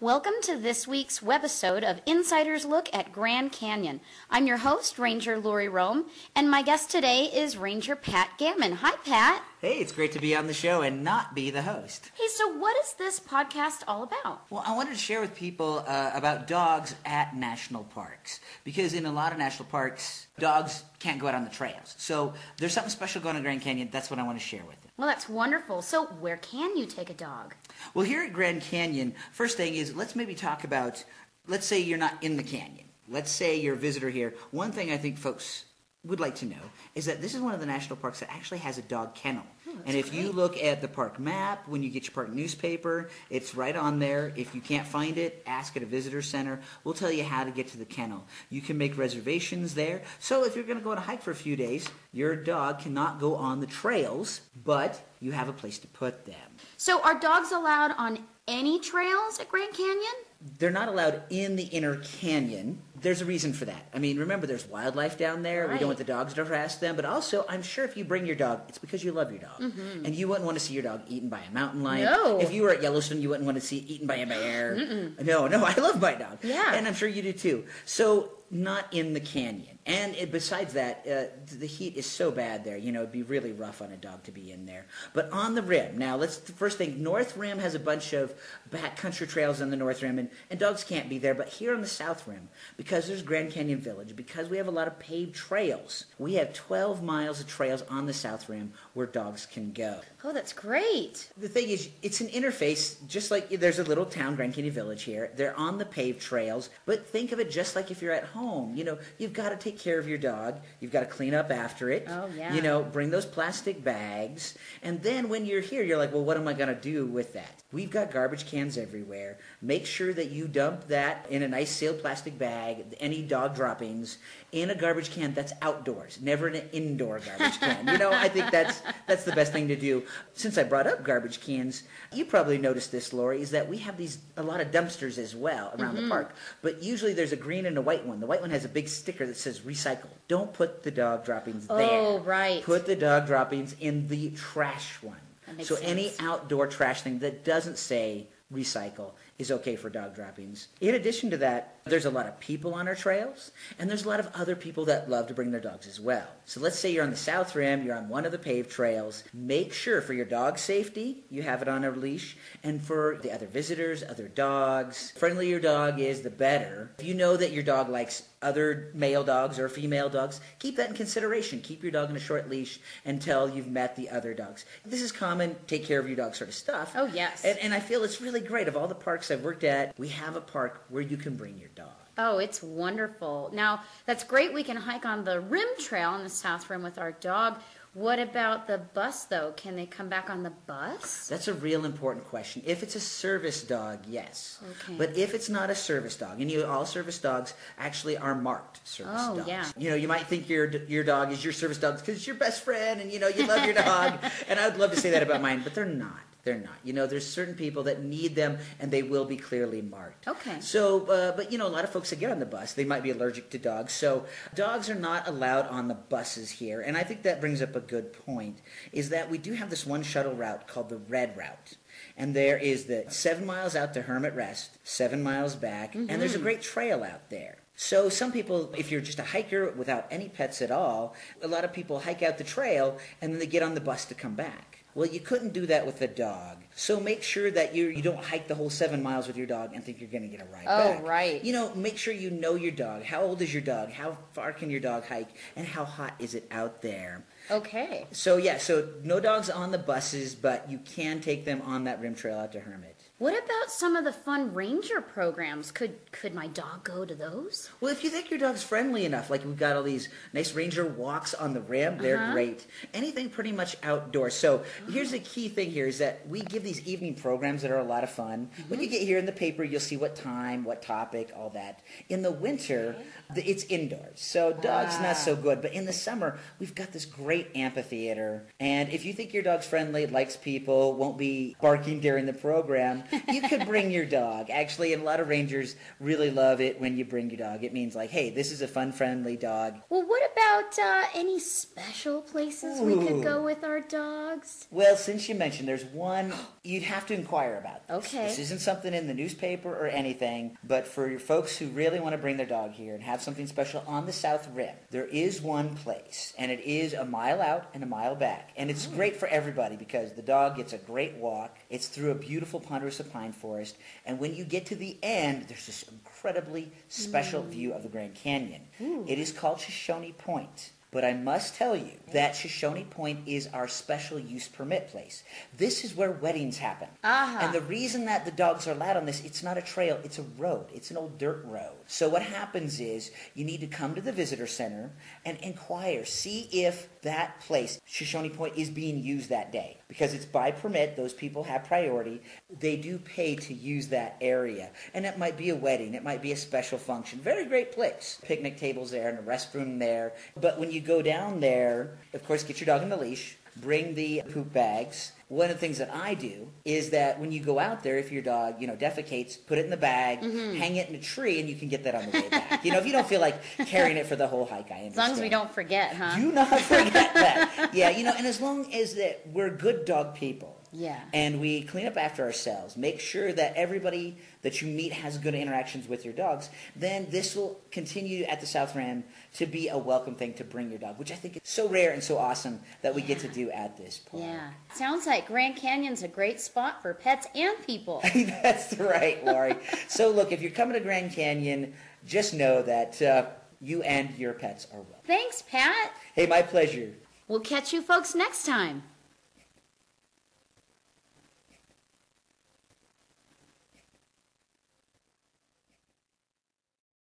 Welcome to this week's webisode of Insider's Look at Grand Canyon. I'm your host, Ranger Lori Rome, and my guest today is Ranger Pat Gammon. Hi, Pat. Hey, it's great to be on the show and not be the host. Hey, so what is this podcast all about? Well, I wanted to share with people about dogs at national parks, because in a lot of national parks, dogs can't go out on the trails. So there's something special going on in Grand Canyon. That's what I want to share with you. Well, that's wonderful. So where can you take a dog? Well, here at Grand Canyon, first thing is let's maybe talk about, let's say you're not in the canyon. Let's say you're a visitor here. One thing I think folks would like to know is that this is one of the national parks that actually has a dog kennel. And if you look at the park map, when you get your park newspaper, it's right on there. If you can't find it, ask at a visitor center. We'll tell you how to get to the kennel. You can make reservations there. So if you're going to go on a hike for a few days, your dog cannot go on the trails, but you have a place to put them. So are dogs allowed on any trails at Grand Canyon? They're not allowed in the inner canyon. There's a reason for that. I mean, remember, there's wildlife down there. Right. We don't want the dogs to harass them. But also, I'm sure if you bring your dog, it's because you love your dog. Mm-hmm. And you wouldn't want to see your dog eaten by a mountain lion. No. If you were at Yellowstone, you wouldn't want to see it eaten by a bear. Mm-mm. No, I love my dog. Yeah. And I'm sure you do too. So, not in the canyon. And besides that, the heat is so bad there. You know, it'd be really rough on a dog to be in there. But on the rim, now let's first thing, North Rim has a bunch of backcountry trails on the North Rim, and dogs can't be there. But here on the South Rim, because there's Grand Canyon Village, because we have a lot of paved trails, we have 12 miles of trails on the South Rim where dogs can go. Oh, that's great. The thing is, it's an interface, just like there's a little town, Grand Canyon Village here. They're on the paved trails, but think of it just like if you're at home. You know, you've got to take care of your dog. You've got to clean up after it. Oh, yeah. You know, bring those plastic bags. And then when you're here, you're like, well, what am I going to do with that? We've got garbage cans everywhere. Make sure that you dump that in a nice sealed plastic bag, any dog droppings, in a garbage can that's outdoors, never in an indoor garbage can. You know, I think that's the best thing to do. Since I brought up garbage cans, you probably noticed this, Lori, is that we have a lot of dumpsters as well around the park. But usually there's a green and a white one. The white one has a big sticker that says recycle. Don't put the dog droppings there. Oh, right. Put the dog droppings in the trash one. So sense. Any outdoor trash thing that doesn't say recycle is okay for dog droppings. In addition to that, there's a lot of people on our trails, and there's a lot of other people that love to bring their dogs as well. So let's say you're on the South Rim, you're on one of the paved trails. Make sure for your dog's safety, you have it on a leash, and for the other visitors, other dogs, the friendlier your dog is, the better. If you know that your dog likes other male dogs or female dogs, keep that in consideration. Keep your dog on a short leash until you've met the other dogs. This is common, take care of your dog sort of stuff. Oh, yes. And I feel it's really great. Of all the parks I've worked at, we have a park where you can bring your dog. Oh, it's wonderful. Now, that's great. We can hike on the Rim Trail on the South Rim with our dog. What about the bus, though? Can they come back on the bus? That's a real important question. If it's a service dog, yes. Okay. But if it's not a service dog, and all service dogs actually are marked service dogs. Yeah. You know, you might think your dog is your service dog because it's your best friend and, you know, you love your dog. And I would love to say that about mine, but they're not. They're not. You know, there's certain people that need them, and they will be clearly marked. Okay. So, but, you know, a lot of folks that get on the bus, they might be allergic to dogs. So dogs are not allowed on the buses here. And I think that brings up a good point, is that we do have this one shuttle route called the Red Route. And there is the 7 miles out to Hermit Rest, 7 miles back, and there's a great trail out there. So some people, if you're just a hiker without any pets at all, a lot of people hike out the trail, and then they get on the bus to come back. Well, you couldn't do that with a dog. So make sure that you don't hike the whole 7 miles with your dog and think you're going to get a ride back. Oh, right. You know, make sure you know your dog. How old is your dog? How far can your dog hike? And how hot is it out there? Okay. So, yeah, so no dogs on the buses, but you can take them on that rim trail out to Hermit. What about some of the fun ranger programs? Could my dog go to those? Well, if you think your dog's friendly enough, like we've got all these nice ranger walks on the rim, they're great. Anything pretty much outdoors. So here's the key thing here is that we give these evening programs that are a lot of fun. When you get here in the paper, you'll see what time, what topic, all that. In the winter, it's indoors. So dogs not so good. But in the summer, we've got this great amphitheater. And if you think your dog's friendly, likes people, won't be barking during the program, You could bring your dog, actually, and a lot of rangers really love it when you bring your dog. It means like, hey, this is a fun, friendly dog. Well, what about any special places we could go with our dogs? Well, since you mentioned, there's one you'd have to inquire about. Okay. This isn't something in the newspaper or anything, but for your folks who really want to bring their dog here and have something special on the South Rim, there is one place, and it is a mile out and a mile back. And it's great for everybody because the dog gets a great walk. It's through a beautiful ponderosa pine forest. And when you get to the end, there's this incredibly special view of the Grand Canyon. It is called Shoshone Point. But I must tell you that Shoshone Point is our special use permit place. This is where weddings happen. And the reason that the dogs are allowed on this, it's not a trail, it's a road. It's an old dirt road. So what happens is you need to come to the visitor center and inquire, see if that place, Shoshone Point, is being used that day. Because it's by permit, those people have priority. They do pay to use that area. And it might be a wedding, it might be a special function. Very great place. Picnic tables there and a restroom there. But when you go down there, of course, get your dog on the leash, bring the poop bags. One of the things that I do is that when you go out there, if your dog, defecates, put it in the bag, hang it in a tree, and you can get that on the way back. If you don't feel like carrying it for the whole hike, I understand. As long as we don't forget, huh? Do not forget that. Yeah, and as long as that we're good dog people. Yeah. And we clean up after ourselves, make sure that everybody that you meet has good interactions with your dogs, then this will continue at the South Rim to be a welcome thing to bring your dog, which I think is so rare and so awesome that we get to do at this park. Yeah. Sounds like Grand Canyon's a great spot for pets and people. That's right, Laurie. So look, if you're coming to Grand Canyon, just know that you and your pets are welcome. Thanks, Pat. Hey, my pleasure. We'll catch you folks next time.